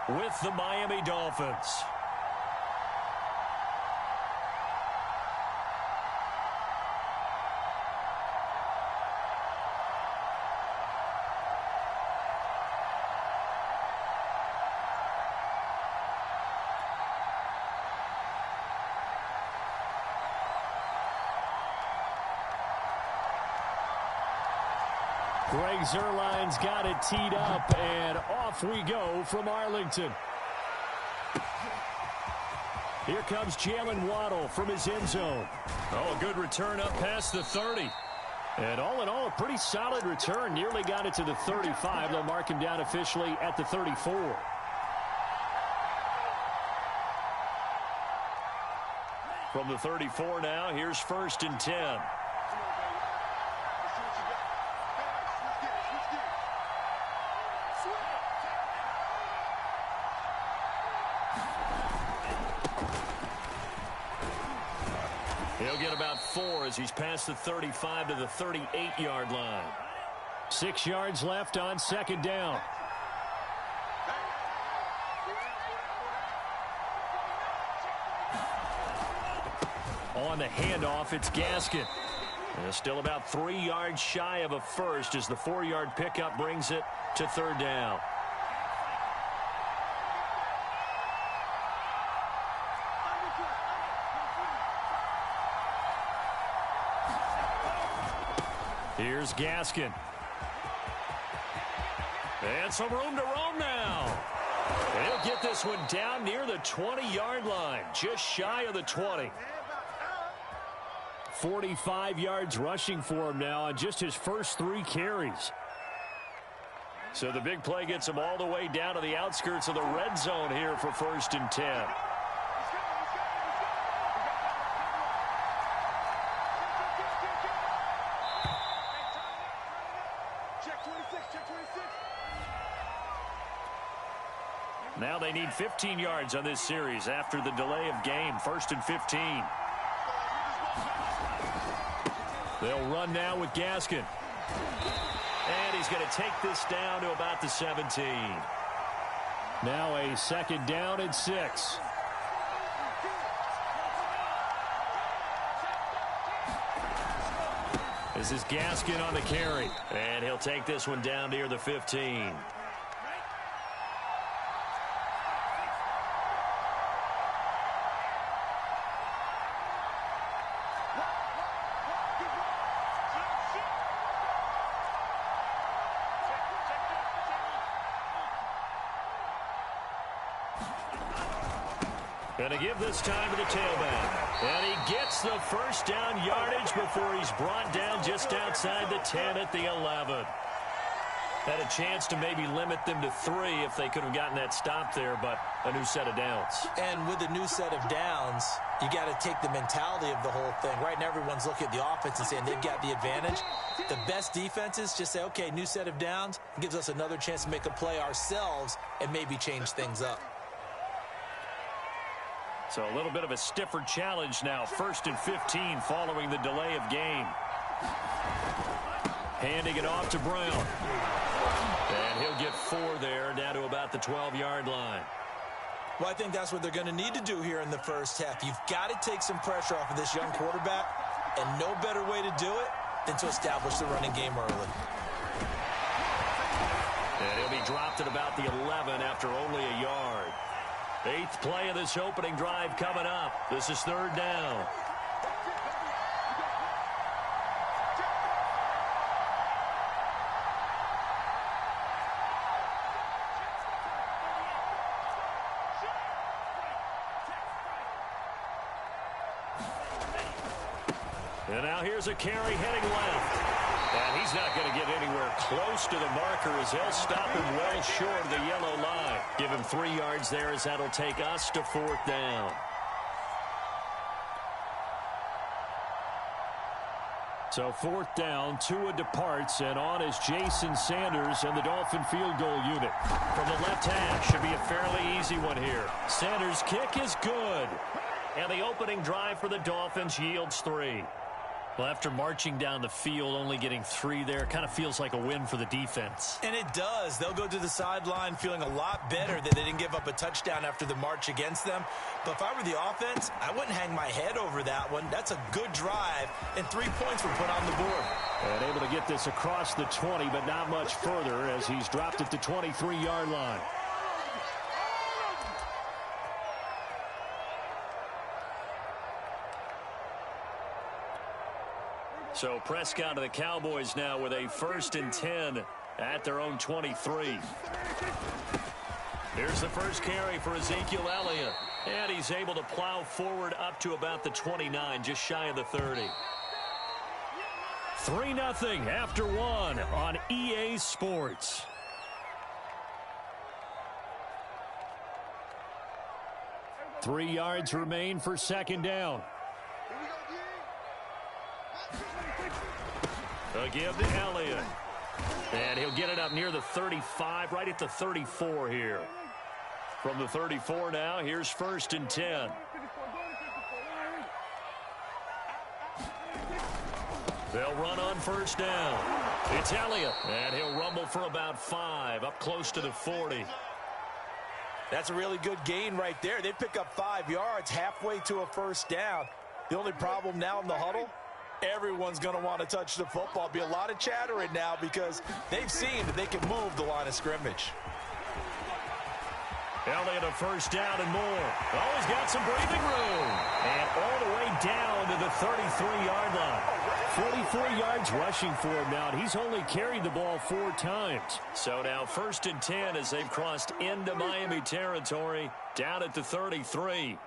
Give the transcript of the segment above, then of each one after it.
with the Miami Dolphins. Greg Zuerlein's got it teed up, and off we go from Arlington. Here comes Jalen Waddle from his end zone. Oh, a good return up past the 30. And all in all, a pretty solid return. Nearly got it to the 35. They'll mark him down officially at the 34. From the 34 now, here's 1st and 10. He'll get about 4 as he's past the 35 to the 38-yard line. 6 yards left on 2nd down. On the handoff, it's Gaskin. Still about 3 yards shy of a first as the 4-yard pickup brings it to 3rd down. Here's Gaskin. And some room to roam now. And he'll get this one down near the 20-yard line, just shy of the 20. 45 yards rushing for him now on just his first 3 carries. So the big play gets him all the way down to the outskirts of the red zone here for 1st and 10. Now they need 15 yards on this series after the delay of game. 1st and 15. They'll run now with Gaskin. And he's going to take this down to about the 17. Now a 2nd down and 6. This is Gaskin on the carry. And he'll take this one down near the 15. Going to give this time to the tailback. And he gets the 1st down yardage before he's brought down just outside the 10 at the 11. Had a chance to maybe limit them to 3 if they could have gotten that stop there, but a new set of downs. And with a new set of downs, you got to take the mentality of the whole thing. Right now, everyone's looking at the offense and saying they've got the advantage. The best defenses just say, okay, new set of downs. It gives us another chance to make a play ourselves and maybe change things up. So a little bit of a stiffer challenge now. 1st and 15 following the delay of game. Handing it off to Brown. And he'll get 4 there, down to about the 12-yard line. Well, I think that's what they're going to need to do here in the first half. You've got to take some pressure off of this young quarterback, and no better way to do it than to establish the running game early. And he'll be dropped at about the 11 after only a yard. 8th play of this opening drive coming up. This is 3rd down. And now here's a carry heading left. And he's not going to get anywhere close to the marker as they'll stop him well short of the yellow line. Give him 3 yards there as that'll take us to 4th down. So 4th down, Tua departs, and on is Jason Sanders and the Dolphin field goal unit. From the left hash, should be a fairly easy one here. Sanders' kick is good. And the opening drive for the Dolphins yields 3. Well, after marching down the field, only getting 3 there, kind of feels like a win for the defense. And it does. They'll go to the sideline feeling a lot better that they didn't give up up a touchdown after the march against them. But if I were the offense, I wouldn't hang my head over that one. That's a good drive, and 3 points were put on the board. And able to get this across the 20, but not much further as he's dropped at the 23-yard line. So Prescott of the Cowboys now with a 1st and 10 at their own 23. Here's the first carry for Ezekiel Elliott. And he's able to plow forward up to about the 29, just shy of the 30. 3-0 after 1 on EA Sports. Three yards remain for 2nd down. A give to Elliott. And he'll get it up near the 35, right at the 34 here. From the 34 now, here's 1st and 10. They'll run on 1st down. It's Elliott. And he'll rumble for about 5, up close to the 40. That's a really good gain right there. They pick up 5 yards halfway to a 1st down. The only problem now in the huddle, everyone's going to want to touch the football. Be a lot of chattering now because they've seen that they can move the line of scrimmage. Elliott a 1st down and more. Oh, he's got some breathing room. And all the way down to the 33-yard line. 44 yards rushing for him now, and he's only carried the ball 4 times. So now 1st and 10 as they've crossed into Miami territory, down at the 33.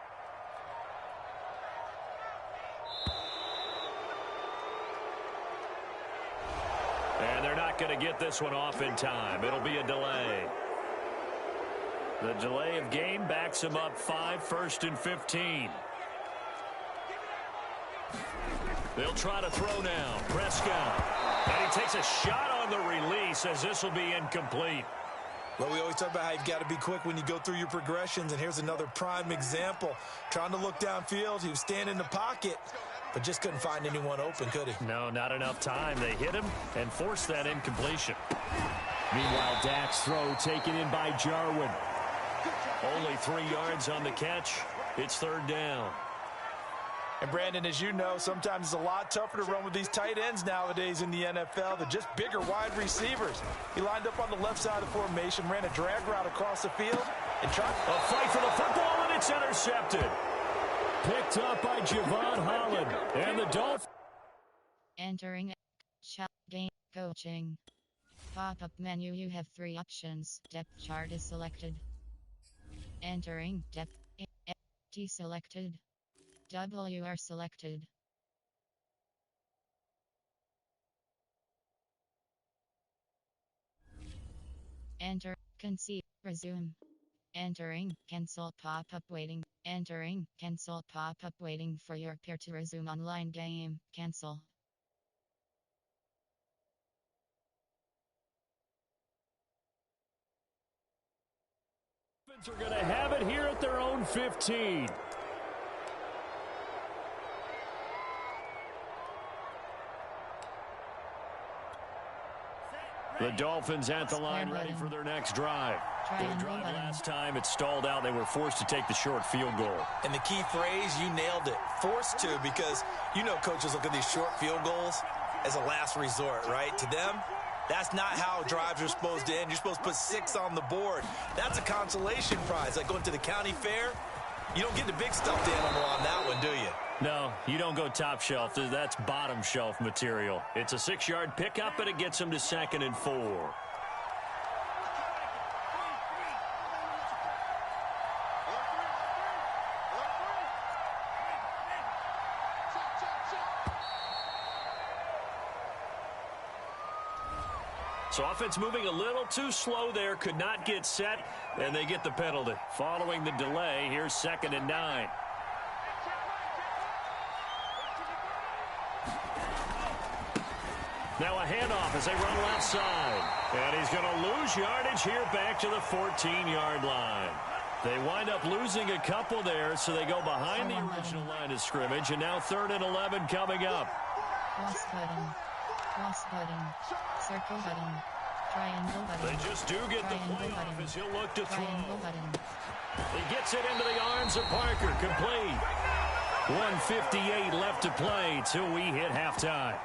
And they're not going to get this one off in time. It'll be a delay. The delay of game backs him up 5, 1st and 15. They'll try to throw now. Prescott. And he takes a shot on the release as this will be incomplete. Well, we always talk about how you've got to be quick when you go through your progressions, and here's another prime example. Trying to look downfield, he was standing in the pocket, but just couldn't find anyone open, could he? No, not enough time. They hit him and forced that incompletion. Meanwhile, Dak's throw taken in by Jarwin. Only 3 yards on the catch. It's 3rd down. And, Brandon, as you know, sometimes it's a lot tougher to run with these tight ends nowadays in the NFL. They're just bigger wide receivers. He lined up on the left side of the formation, ran a drag route across the field, and tried a fight for the football, and it's intercepted. Picked up by Javon Holland. And the Dolphins. Entering game coaching. Pop-up menu, you have 3 options. Depth chart is selected. Entering depth T selected. WR selected. Enter, concede, resume. Entering, cancel pop-up waiting. Entering, cancel pop-up waiting for your peer to resume online game. Cancel. Are going to have it here at their own 15. The Dolphins at the line ready for their next drive. Their drive last time it stalled out. They were forced to take the short field goal. And the key phrase, you nailed it. Forced to, because you know coaches look at these short field goals as a last resort, right? To them, that's not how drives are supposed to end. You're supposed to put 6 on the board. That's a consolation prize. Like going to the county fair, you don't get the big stuffed animal on that one, do you? No, you don't go top shelf. That's bottom shelf material. It's a 6-yard pickup, and it gets him to 2nd and 4. So offense moving a little too slow there, could not get set, and they get the penalty. Following the delay, here's 2nd and 9. Now a handoff as they run left side. And he's going to lose yardage here back to the 14-yard line. They wind up losing a couple there, so they go behind the original line of scrimmage, and now 3rd and 11 coming up. Cross button, circle button, triangle button. They just do get the play off as he'll look to throw. Triangle button. gets it into the arms of Parker. Complete. 1:58 left to play till we hit halftime.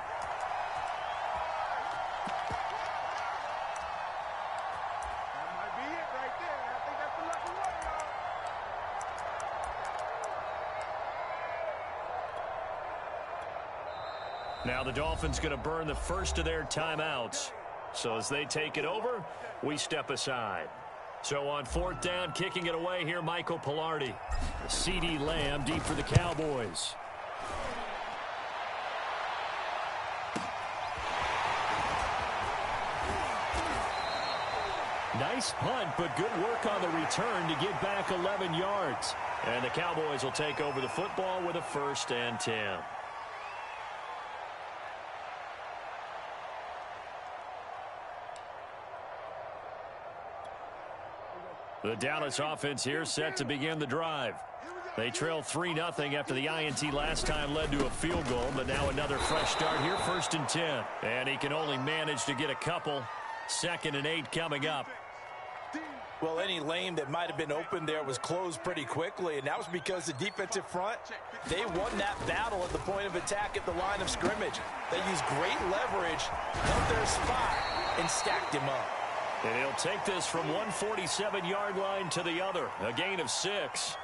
Now the Dolphins going to burn the first of their timeouts. So as they take it over, we step aside. So on 4th down, kicking it away here, Michael Pilardi. CeeDee Lamb deep for the Cowboys. Nice punt, but good work on the return to get back 11 yards. And the Cowboys will take over the football with a 1st and 10. The Dallas offense here set to begin the drive. They trail 3-0 after the INT last time led to a field goal, but now another fresh start here, 1st and 10. And he can only manage to get a couple. 2nd and 8 coming up. Well, any lane that might have been open there was closed pretty quickly, and that was because the defensive front, they won that battle at the point of attack at the line of scrimmage. They used great leverage, held their spot, and stacked him up. And he'll take this from 147-yard line to the other, a gain of 6.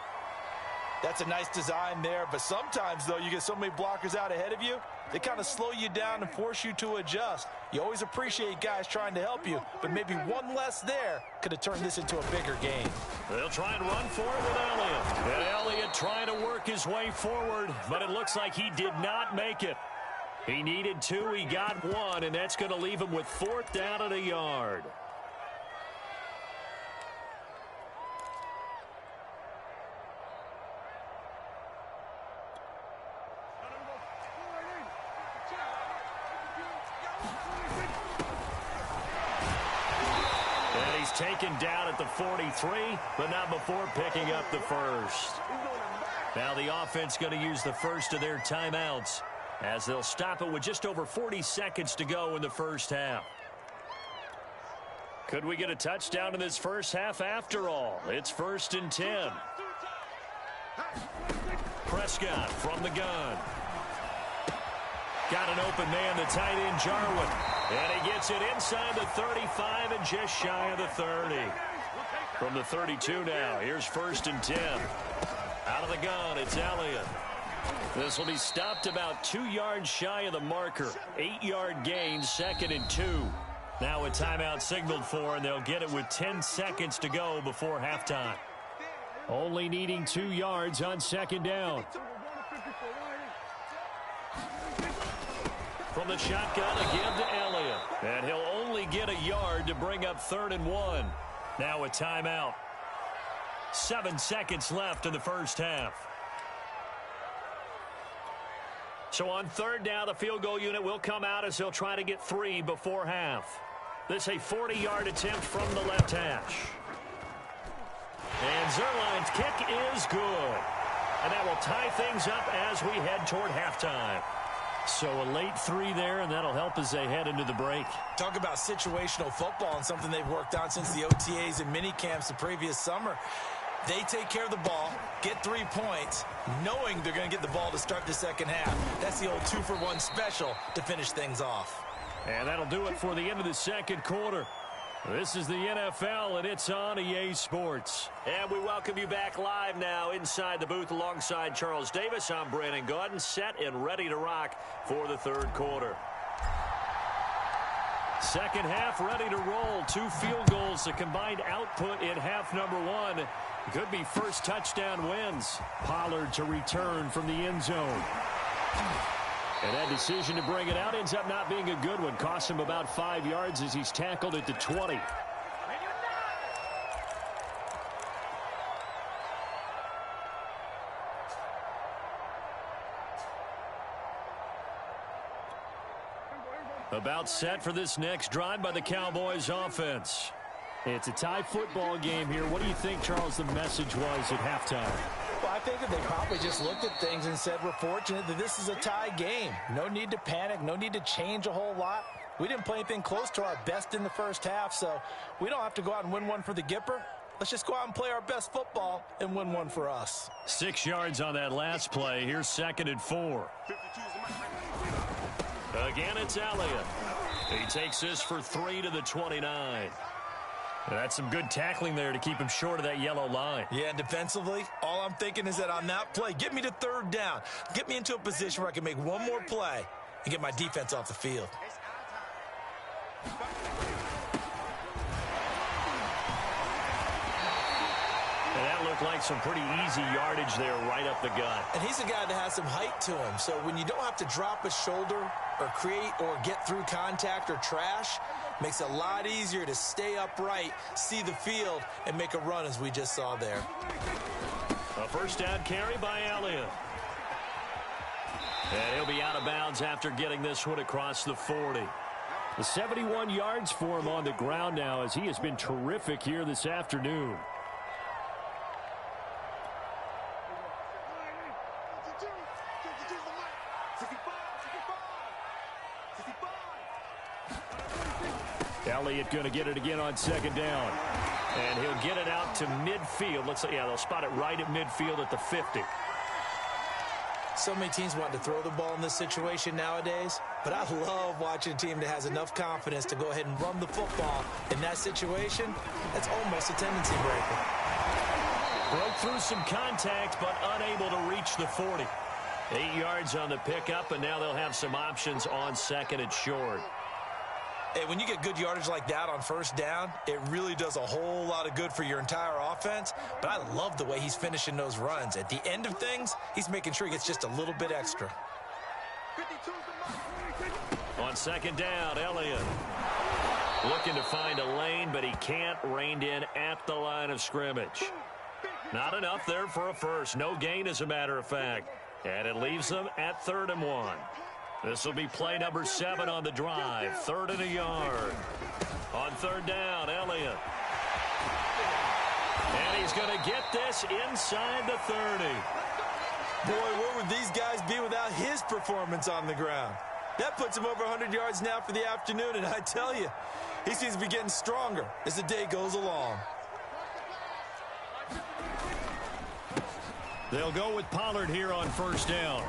That's a nice design there, but sometimes, though, you get so many blockers out ahead of you, they kind of slow you down and force you to adjust. You always appreciate guys trying to help you, but maybe one less there could have turned this into a bigger game. They'll try and run for it with Elliott. And Elliott trying to work his way forward, but it looks like he did not make it. He needed 2, he got 1, and that's going to leave him with 4th down and a yard. Taken down at the 43, but not before picking up the 1st. Now the offense going to use the first of their timeouts as they'll stop it with just over 40 seconds to go in the first half. Could we get a touchdown in this first half after all? It's 1st and 10. Prescott from the gun. Got an open man, the tight end, Jarwin. And he gets it inside the 35 and just shy of the 30. From the 32 now, here's 1st and 10. Out of the gun, it's Elliott. This will be stopped about 2 yards shy of the marker. 8-yard gain, 2nd and 2. Now a timeout signaled for, and they'll get it with 10 seconds to go before halftime. Only needing 2 yards on 2nd down. From the shotgun again to Elliott. And he'll only get a yard to bring up 3rd and 1. Now a timeout. 7 seconds left in the first half. So on 3rd down, the field goal unit will come out as they'll try to get 3 before half. This a 40-yard attempt from the left hash. And Zerline's kick is good. And that will tie things up as we head toward halftime. So a late 3 there, and that'll help as they head into the break. Talk about situational football and something they've worked on since the OTAs and mini camps the previous summer. They take care of the ball, get 3 points, knowing they're going to get the ball to start the second half. That's the old 2-for-1 special to finish things off. And that'll do it for the end of the second quarter. This is the NFL, and it's on EA Sports. And we welcome you back live now inside the booth alongside Charles Davis. I'm Brandon Gaudin, set and ready to rock for the 3rd quarter. Second half ready to roll. 2 field goals, the combined output in half number 1. Could be first touchdown wins. Pollard to return from the end zone. And that decision to bring it out ends up not being a good one. Costs him about 5 yards as he's tackled at the 20. About set for this next drive by the Cowboys offense. It's a tie football game here. What do you think, Charles, the message was at halftime? Well, I think that they probably just looked at things and said, we're fortunate that this is a tie game. No need to panic. No need to change a whole lot. We didn't play anything close to our best in the first half, so we don't have to go out and win one for the Gipper. Let's just go out and play our best football and win one for us. 6 yards on that last play. Here's 2nd and 4. Again, it's Elliott. He takes this for 3 to the 29. That's some good tackling there to keep him short of that yellow line. Yeah, and defensively, all I'm thinking is that on that play, get me to 3rd down. Get me into a position where I can make one more play and get my defense off the field. And that looked like some pretty easy yardage there right up the gut. And he's a guy that has some height to him. So when you don't have to drop a shoulder or create or get through contact or trash, makes it a lot easier to stay upright, see the field, and make a run as we just saw there. A first down carry by Elliott. And he'll be out of bounds after getting this one across the 40. The 71 yards for him on the ground now as he has been terrific here this afternoon. Elliott going to get it again on 2nd down. And he'll get it out to midfield. Looks like, yeah, they'll spot it right at midfield at the 50. So many teams want to throw the ball in this situation nowadays, but I love watching a team that has enough confidence to go ahead and run the football. In that situation, that's almost a tendency breaker. Broke through some contact, but unable to reach the 40. 8 yards on the pickup, and now they'll have some options on 2nd and short. Hey, when you get good yardage like that on 1st down, it really does a whole lot of good for your entire offense. But I love the way he's finishing those runs. At the end of things, he's making sure he gets just a little bit extra. On 2nd down, Elliott looking to find a lane, but he can't. Reined in at the line of scrimmage. Not enough there for a first. No gain, as a matter of fact. And it leaves them at 3rd and 1. This will be play number 7 on the drive. 3rd and a yard. On 3rd down, Elliott. And he's going to get this inside the 30. Boy, where would these guys be without his performance on the ground? That puts him over 100 yards now for the afternoon, and I tell you, he seems to be getting stronger as the day goes along. They'll go with Pollard here on 1st down.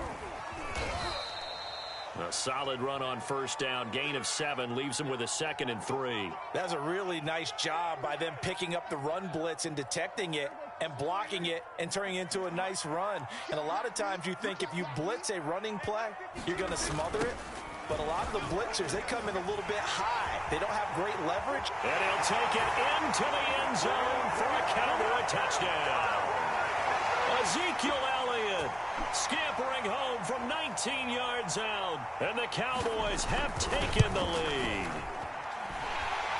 A solid run on 1st down. Gain of 7 leaves them with a 2nd and 3. That's a really nice job by them picking up the run blitz and detecting it and blocking it and turning it into a nice run. And a lot of times you think if you blitz a running play, you're going to smother it. But a lot of the blitzers, they come in a little bit high. They don't have great leverage. And he'll take it into the end zone for a Cowboy touchdown. Ezekiel Elliott scampering home from 19 yards out, and the Cowboys have taken the lead.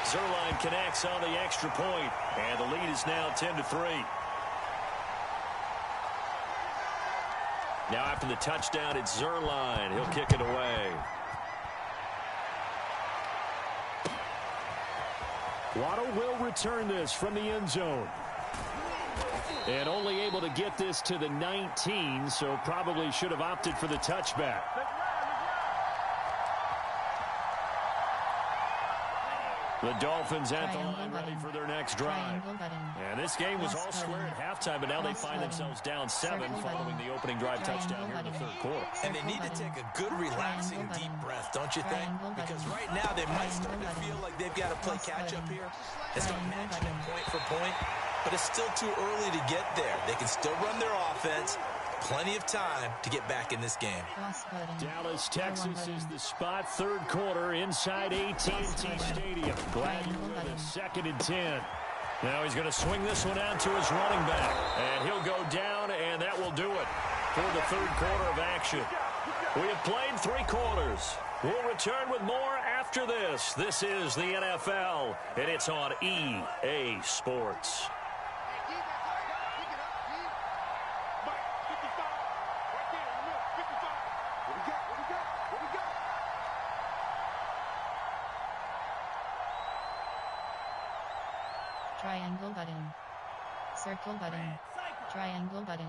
Zuerlein connects on the extra point, and the lead is now 10-3. Now after the touchdown, it's Zuerlein. He'll kick it away. Waddle will return this from the end zone. And only able to get this to the 19, so probably should have opted for the touchback. The Dolphins at the line ready for their next drive. And this game was all square at halftime, but now they find themselves down 7 following the opening drive touchdown here in the 3rd quarter. And they need to take a good, relaxing, deep breath, don't you think? Because right now they might start to feel like they've got to play catch-up here and start matching it point for point. But it's still too early to get there. They can still run their offense. Plenty of time to get back in this game. Dallas, Texas is the spot. 3rd quarter inside AT&T Stadium. Glad you're with us. 2nd and 10. Now he's going to swing this one out to his running back. And he'll go down, and that will do it for the 3rd quarter of action. We have played 3 quarters. We'll return with more after this. This is the NFL, and it's on EA Sports. Triangle button. Circle button. Triangle button.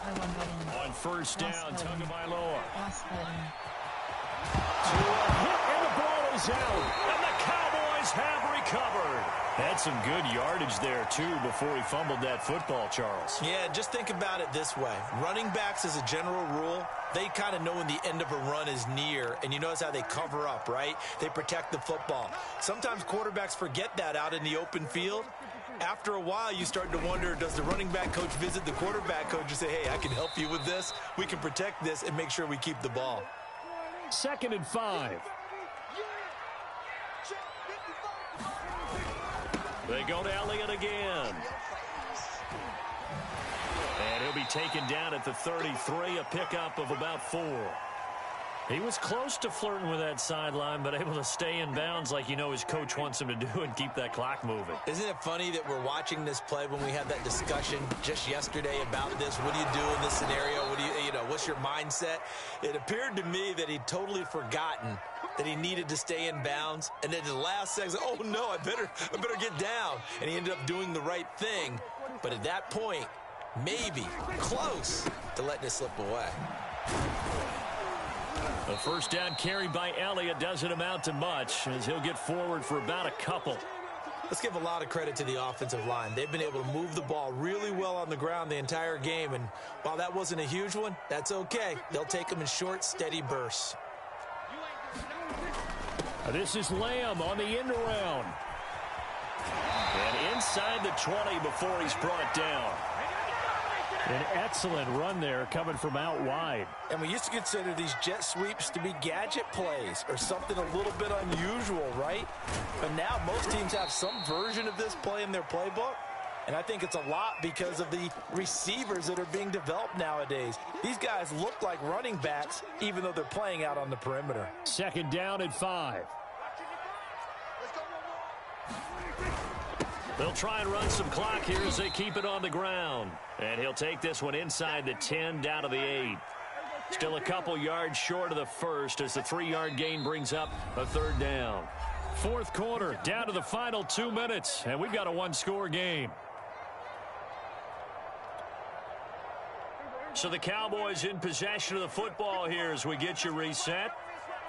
R1 button. On 1st down, Tagovailoa. Cross button. To a hit, and the ball is out. And the Cowboys have recovered. Had some good yardage there, too, before he fumbled that football, Charles. Yeah, just think about it this way. Running backs, as a general rule, they kind of know when the end of a run is near, and you notice how they cover up, right? They protect the football. Sometimes quarterbacks forget that out in the open field. After a while, you start to wonder, does the running back coach visit the quarterback coach and say, hey, I can help you with this, we can protect this, and make sure we keep the ball. 2nd and 5. They go to Elliott again. And he'll be taken down at the 33, a pickup of about 4. He was close to flirting with that sideline, but able to stay in bounds like his coach wants him to do and keep that clock moving. Isn't it funny that we're watching this play when we had that discussion just yesterday about this? What do you do in this scenario? What do what's your mindset? It appeared to me that he'd totally forgotten that he needed to stay in bounds, and then the last second, oh no, I better get down. And he ended up doing the right thing, but at that point, maybe close to letting it slip away. A first down carry by Elliott doesn't amount to much, as he'll get forward for about a couple. Let's give a lot of credit to the offensive line. They've been able to move the ball really well on the ground the entire game, and while that wasn't a huge one, that's okay. They'll take them in short, steady bursts. This is Lamb on the end around. And inside the 20 before he's brought down. An excellent run there coming from out wide. And we used to consider these jet sweeps to be gadget plays or something a little bit unusual, right? But now most teams have some version of this play in their playbook. And I think it's a lot because of the receivers that are being developed nowadays. These guys look like running backs even though they're playing out on the perimeter. 2nd down and 5. They'll try and run some clock here as they keep it on the ground. And he'll take this one inside the 10 down to the 8. Still a couple yards short of the first as the 3-yard gain brings up a 3rd down. 4th quarter, down to the final 2 minutes, and we've got a 1-score game. So the Cowboys in possession of the football here as we get you reset.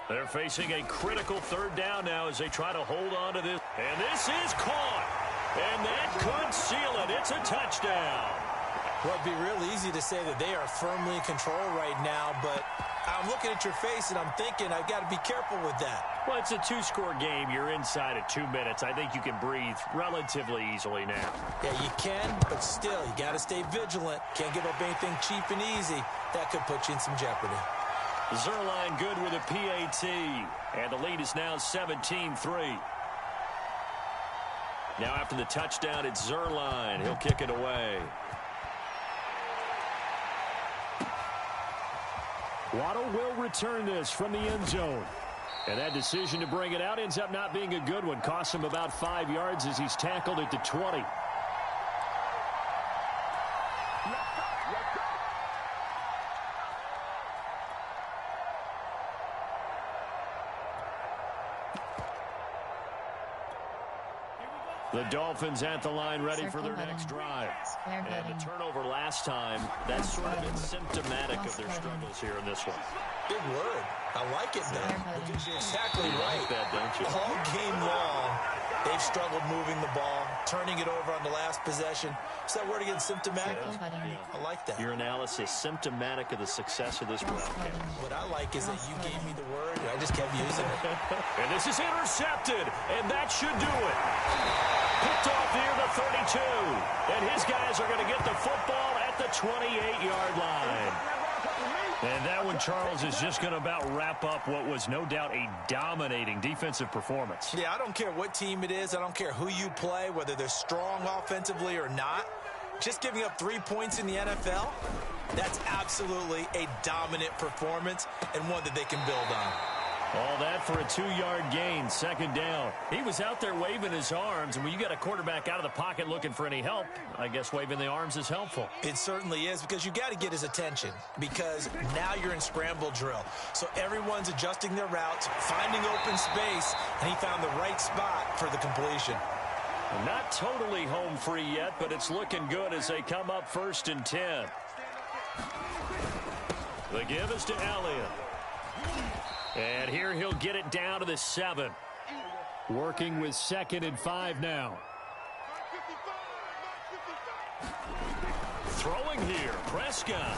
They're facing a critical 3rd down now as they try to hold on to this. And this is caught. And that could seal it. It's a touchdown. Well, it'd be real easy to say that they are firmly in control right now, but I'm looking at your face and I'm thinking I've got to be careful with that. Well, it's a 2-score game. You're inside at 2 minutes. I think you can breathe relatively easily now. Yeah, you can, but still, you got to stay vigilant. Can't give up anything cheap and easy. That could put you in some jeopardy. Zerline good with a PAT, and the lead is now 17-3. Now after the touchdown, it's Zerline. He'll kick it away. Waddle will return this from the end zone. And that decision to bring it out ends up not being a good one. Costs him about 5 yards as he's tackled at the 20. The Dolphins at the line ready for their next drive. And the turnover last time, that's sort of been symptomatic of their struggles here in this one. Big word. I like it, man. You're exactly right. You like that, don't you? All game long, they've struggled moving the ball, turning it over on the last possession. Is that word again, symptomatic? Yeah. I like that. Your analysis, symptomatic of the success of this broadcast. What I like is that you gave me the word, and I just kept using it. And this is intercepted, and that should do it. Picked off near the 32. And his guys are going to get the football at the 28-yard line. And that one, Charles, is just going to about wrap up what was no doubt a dominating defensive performance. Yeah, I don't care what team it is. I don't care who you play, whether they're strong offensively or not. Just giving up 3 points in the NFL, that's absolutely a dominant performance and one that they can build on. All that for a 2-yard gain, 2nd down. He was out there waving his arms, and when you got a quarterback out of the pocket looking for any help, I guess waving the arms is helpful. It certainly is, because you got to get his attention, because now you're in scramble drill. So everyone's adjusting their routes, finding open space, and he found the right spot for the completion. Not totally home free yet, but it's looking good as they come up 1st and 10. The give is to Elliott. And here he'll get it down to the 7. Working with 2nd and 5 now. Throwing here, Prescott.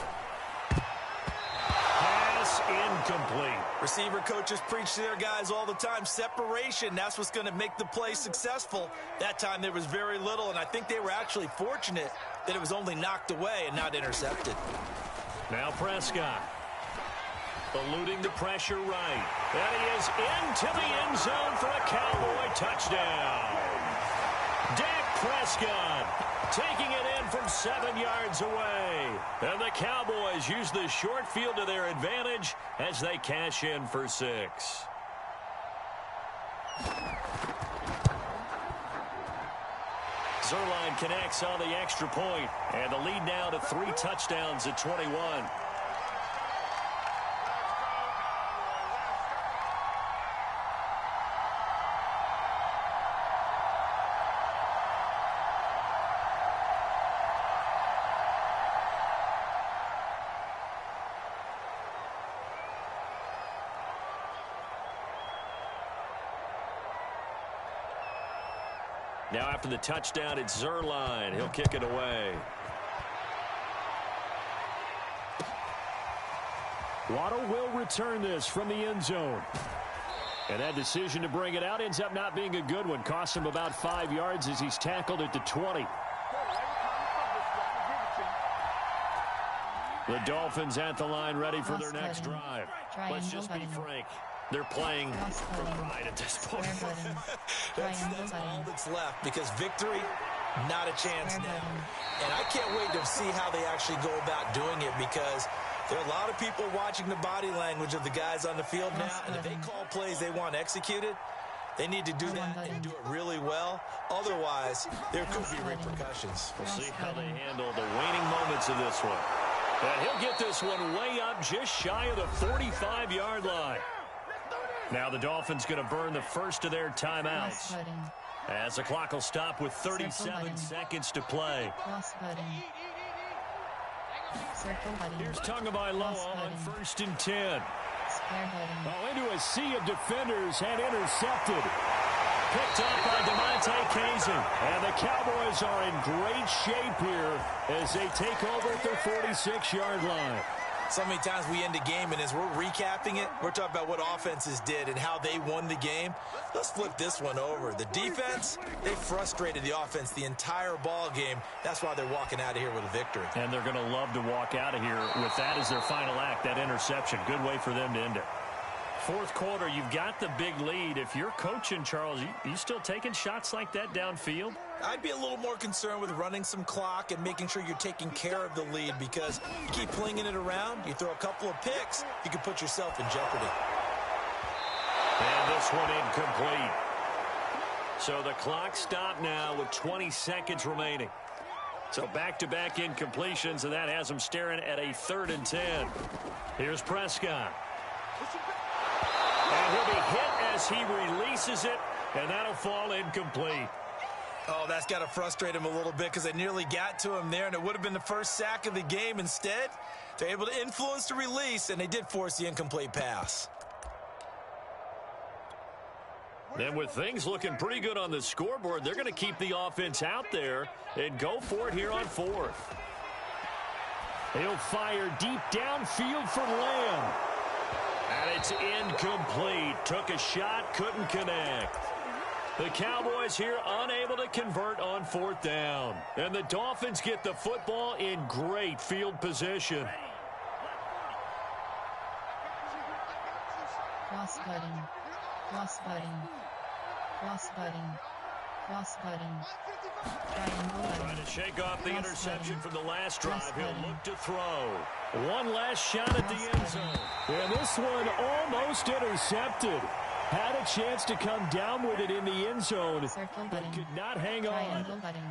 Pass incomplete. Receiver coaches preach to their guys all the time. Separation, that's what's going to make the play successful. That time there was very little, and I think they were actually fortunate that it was only knocked away and not intercepted. Now Prescott. Eluding the pressure right. And he is into the end zone for a Cowboy touchdown. Dak Prescott taking it in from 7 yards away. And the Cowboys use the short field to their advantage as they cash in for 6. Zuerlein connects on the extra point, and the lead now to 3 touchdowns at 21. Now after the touchdown, it's Zuerlein. He'll kick it away. Waddle will return this from the end zone. And that decision to bring it out ends up not being a good one. Costs him about 5 yards as he's tackled at the 20. The Dolphins at the line ready for their next drive. Let's just be frank. They're playing for pride at this point. That's all that's left, because victory, not a chance now. And I can't wait to see how they actually go about doing it, because there are a lot of people watching the body language of the guys on the field now, and if they call plays they want executed, they need to do that and do it really well. Otherwise, there could be repercussions. We'll see how they handle the waning moments of this one. And he'll get this one way up just shy of the 45-yard line. Now the Dolphins going to burn the first of their timeouts as the clock will stop with 37 seconds to play. Here's Tagovailoa on 1st and 10. Into a sea of defenders and intercepted. Picked up by DeMonte Kazin. And the Cowboys are in great shape here as they take over at their 46-yard line. So many times we end a game, and as we're recapping it, we're talking about what offenses did and how they won the game. Let's flip this one over. The defense, they frustrated the offense the entire ball game. That's why they're walking out of here with a victory. And they're going to love to walk out of here with that as their final act, that interception. Good way for them to end it. Fourth quarter, you've got the big lead. If you're coaching, Charles, you still taking shots like that downfield? I'd be a little more concerned with running some clock and making sure you're taking care of the lead, because you keep flinging it around, you throw a couple of picks, you can put yourself in jeopardy. And this one incomplete. So the clock stopped now with 20 seconds remaining. So back-to-back incompletions, and that has them staring at a 3rd and 10. Here's Prescott. And he'll be hit as he releases it, and that'll fall incomplete. Oh, that's got to frustrate him a little bit, because they nearly got to him there, and it would have been the first sack of the game. Instead, they're able to influence the release, and they did force the incomplete pass. Then with things looking pretty good on the scoreboard, they're going to keep the offense out there and go for it here on 4th. He'll fire deep downfield for Lamb. And it's incomplete. Took a shot, couldn't connect. The Cowboys here unable to convert on 4th down. And the Dolphins get the football in great field position. Cross button. Cross button. Cross button. Cross button. Triangle button. Trying to shake off the interception from the last drive. Cross He'll button. look to throw. One last shot at the end zone. And this one almost intercepted. Had a chance to come down with it in the end zone, Circle but button. could not hang on. Triangle button.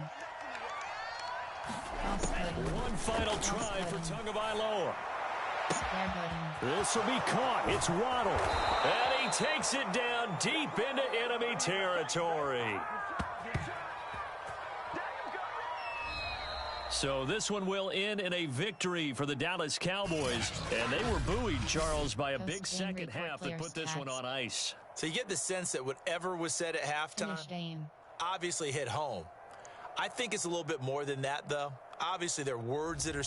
Cross button. One final Cross try for button. Tagovailoa. Square button. This will be caught. It's Waddle. And he takes it down deep into enemy territory. So this one will end in a victory for the Dallas Cowboys. And they were buoyed, Charles, by a big second half that put this one on ice. So you get the sense that whatever was said at halftime Finish game. obviously hit home. I think it's a little bit more than that, though. Obviously, there are words that are